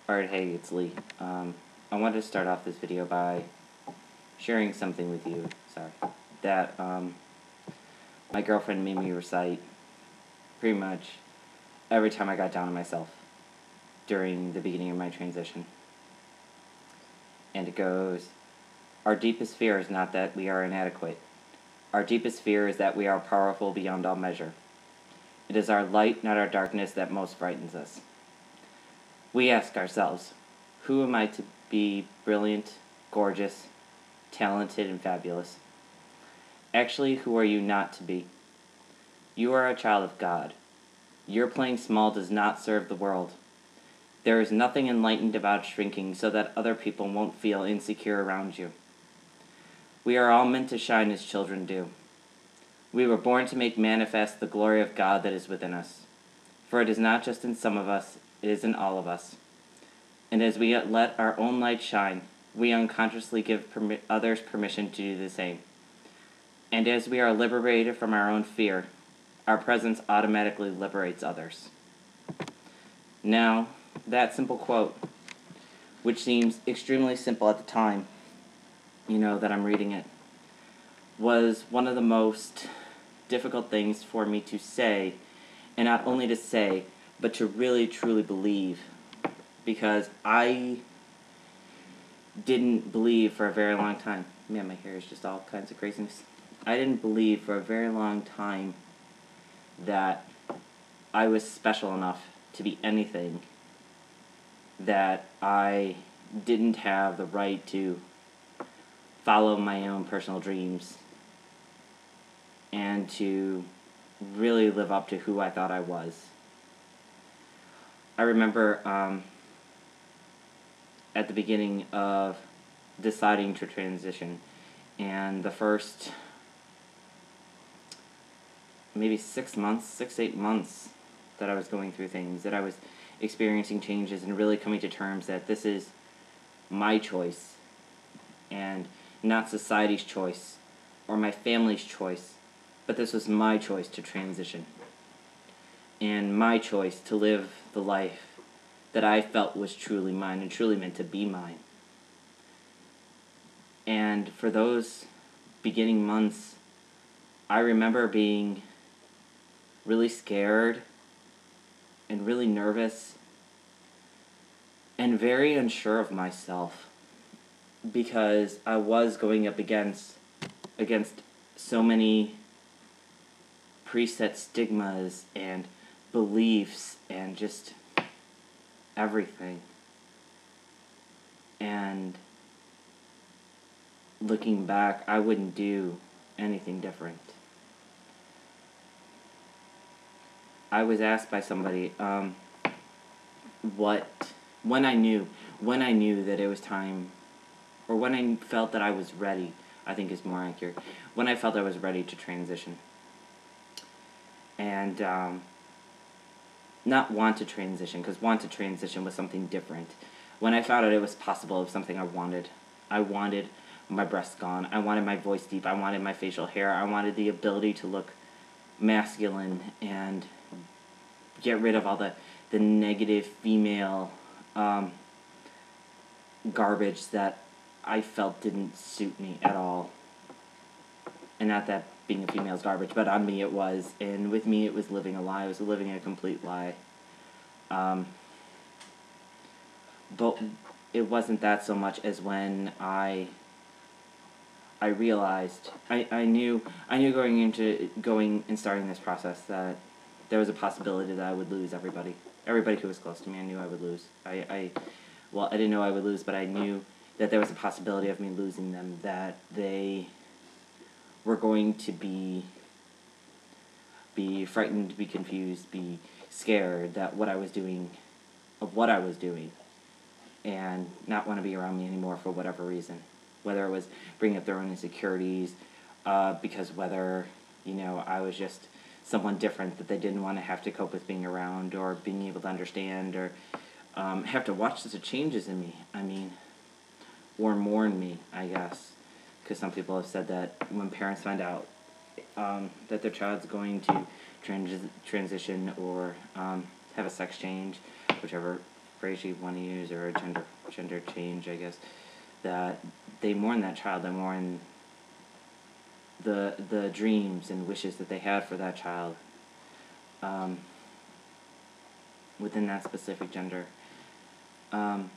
Alright, hey, it's Lee. I wanted to start off this video by sharing something with you, that my girlfriend made me recite pretty much every time I got down on myself during the beginning of my transition. And it goes, "Our deepest fear is not that we are inadequate. Our deepest fear is that we are powerful beyond all measure. It is our light, not our darkness, that most frightens us. We ask ourselves, who am I to be brilliant, gorgeous, talented, and fabulous? Actually, who are you not to be? You are a child of God. Your playing small does not serve the world. There is nothing enlightened about shrinking so that other people won't feel insecure around you. We are all meant to shine as children do. We were born to make manifest the glory of God that is within us. For it is not just in some of us, it is in all of us. And as we let our own light shine, we unconsciously give others permission to do the same. And as we are liberated from our own fear, our presence automatically liberates others." Now, that simple quote, which seems extremely simple at the time, that I'm reading it, was one of the most difficult things for me to say, and not only to say, but to really truly believe, because I didn't believe for a very long time. Man, my hair is just all kinds of craziness. I didn't believe for a very long time that I was special enough to be anything, that I didn't have the right to follow my own personal dreams and to really live up to who I thought I was. I remember at the beginning of deciding to transition, and the first maybe 6 months, 6 to 8 months that I was going through things, that I was experiencing changes and really coming to terms that this is my choice and not society's choice or my family's choice, but this was my choice to transition and my choice to live the life that I felt was truly mine and truly meant to be mine. And for those beginning months, I remember being really scared and really nervous and very unsure of myself, because I was going up against so many preset stigmas and beliefs and just everything. And looking back, I wouldn't do anything different. I was asked by somebody when I knew that it was time, or when I felt that I was ready, I think is more accurate, when I felt I was ready to transition. And not want to transition, because want to transition was something different. When I found out it was possible, it was something I wanted. I wanted my breasts gone. I wanted my voice deep. I wanted my facial hair. I wanted the ability to look masculine and get rid of all the negative female garbage that I felt didn't suit me at all. And not that being a female's garbage, but on me it was. And with me it was living a lie. It was living a complete lie. But it wasn't that so much as when I realized, I knew going and starting this process that there was a possibility that I would lose everybody who was close to me. I knew I would lose. I didn't know I would lose, but I knew that there was a possibility of me losing them, that they were going to be frightened, be confused, be scared that what I was doing, and not want to be around me anymore for whatever reason. Whether it was bringing up their own insecurities, because whether, I was just someone different that they didn't want to have to cope with being around, or being able to understand, or have to watch the changes in me, or mourn me, I guess. Because some people have said that when parents find out that their child's going to transition or have a sex change, whichever phrase you want to use, or a gender change, I guess, that they mourn that child. They mourn the dreams and wishes that they had for that child within that specific gender. But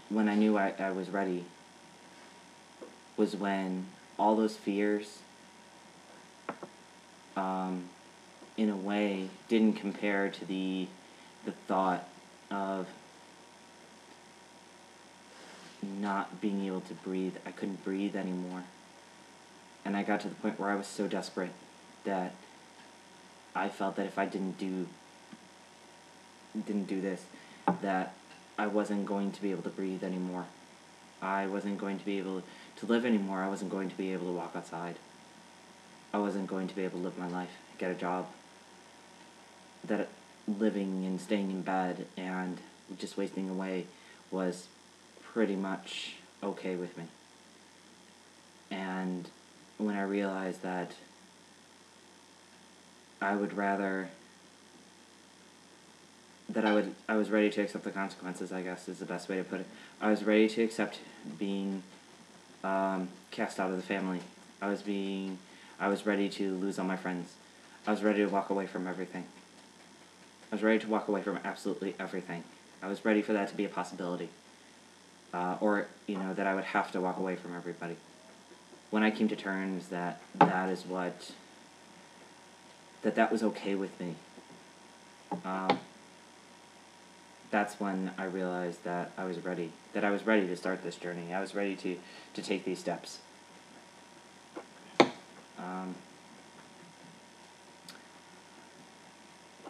when I knew I was ready was when all those fears, in a way, didn't compare to the thought of not being able to breathe. I couldn't breathe anymore. And I got to the point where I was so desperate that I felt that if I didn't do this, that I wasn't going to be able to breathe anymore. I wasn't going to be able to live anymore. I wasn't going to be able to walk outside. I wasn't going to be able to live my life, get a job. That living and staying in bed and just wasting away was pretty much okay with me. And when I realized that I would rather, that I was ready to accept the consequences, I guess is the best way to put it. I was ready to accept being cast out of the family. I was ready to lose all my friends. I was ready to walk away from everything. I was ready to walk away from absolutely everything. I was ready for that to be a possibility. Or, that I would have to walk away from everybody. When I came to terms that that was okay with me, that's when I realized that I was ready. That I was ready to start this journey. I was ready to take these steps.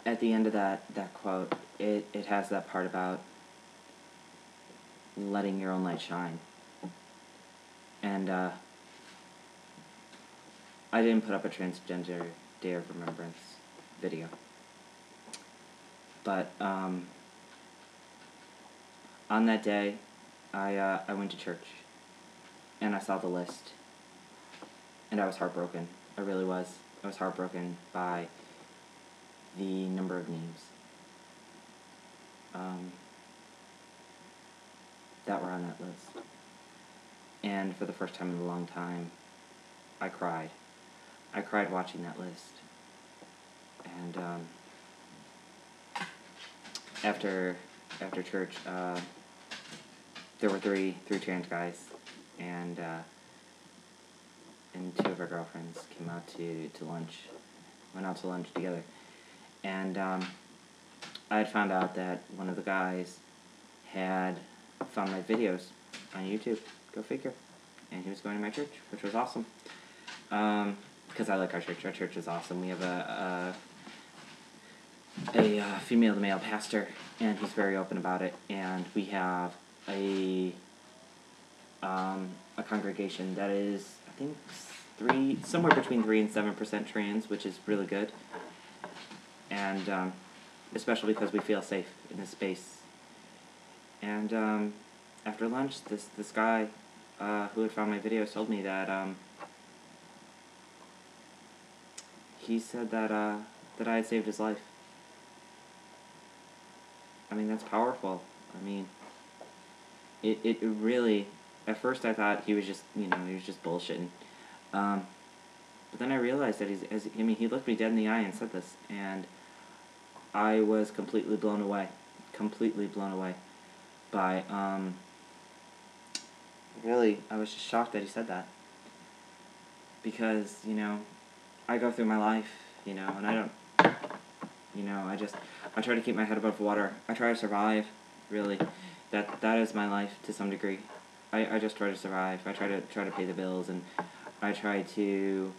At the end of that quote, it has that part about letting your own light shine. And I didn't put up a Transgender Day of Remembrance video. But on that day, I went to church, and I saw the list, and I was heartbroken. I really was. I was heartbroken by the number of names that were on that list. And for the first time in a long time, I cried. I cried watching that list. And after church, there were three trans guys, and two of our girlfriends came out to lunch. Went out to lunch together. And I had found out that one of the guys had found my videos on YouTube. Go figure. And he was going to my church, which was awesome. Because I like our church. Our church is awesome. We have a female to male pastor, and he's very open about it. And we have a congregation that is, I think, somewhere between 3 and 7% trans, which is really good. And especially because we feel safe in this space. And after lunch, this guy who had found my videos told me that he said that I had saved his life. I mean, that's powerful. I mean, it really, at first I thought he was just, he was just bullshitting. But then I realized that he looked me dead in the eye and said this, and I was completely blown away by, really, I was just shocked that he said that. Because, I go through my life, and I don't, I try to keep my head above water. I try to survive, really. That is my life to some degree. I just try to survive. I try to pay the bills, and I try to,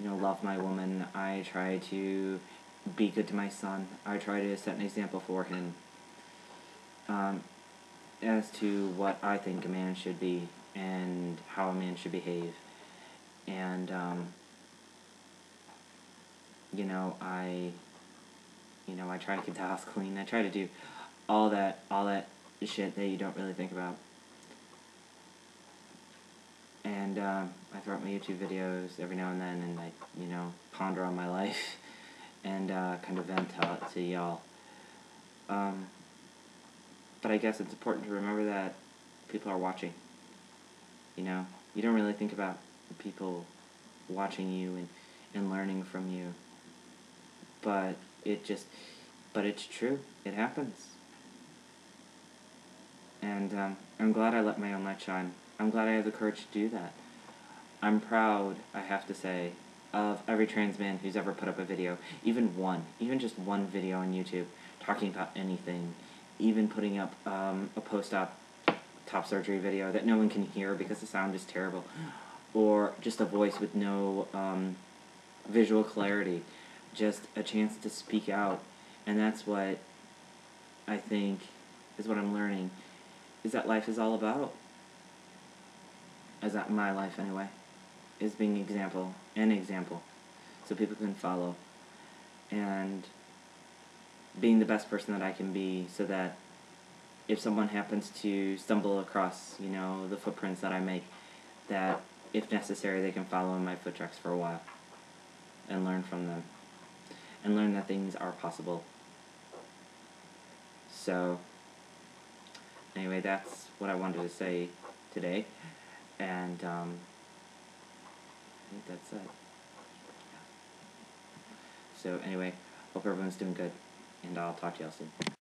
love my woman. I try to be good to my son. I try to set an example for him as to what I think a man should be and how a man should behave. And I try to keep the house clean. I try to do all that shit that you don't really think about. And I throw up my YouTube videos every now and then, and I, ponder on my life and kind of vent out to y'all. And But I guess it's important to remember that people are watching. You know, you don't really think about people watching you and learning from you. But but it's true. It happens. And I'm glad I let my own light shine. I'm glad I have the courage to do that. I'm proud, I have to say, of every trans man who's ever put up a video, even just one video on YouTube, talking about anything, even putting up a post-op top surgery video that no one can hear because the sound is terrible, or just a voice with no visual clarity, just a chance to speak out. And that's what I think is what I'm learning, is that life is all about. Is that my life anyway? Is being an example, so people can follow, and being the best person that I can be, so that if someone happens to stumble across, the footprints that I make, that if necessary they can follow in my foot tracks for a while, and learn from them, and learn that things are possible. So, anyway, that's what I wanted to say today, and I think that's it. So anyway, hope everyone's doing good, and I'll talk to y'all soon.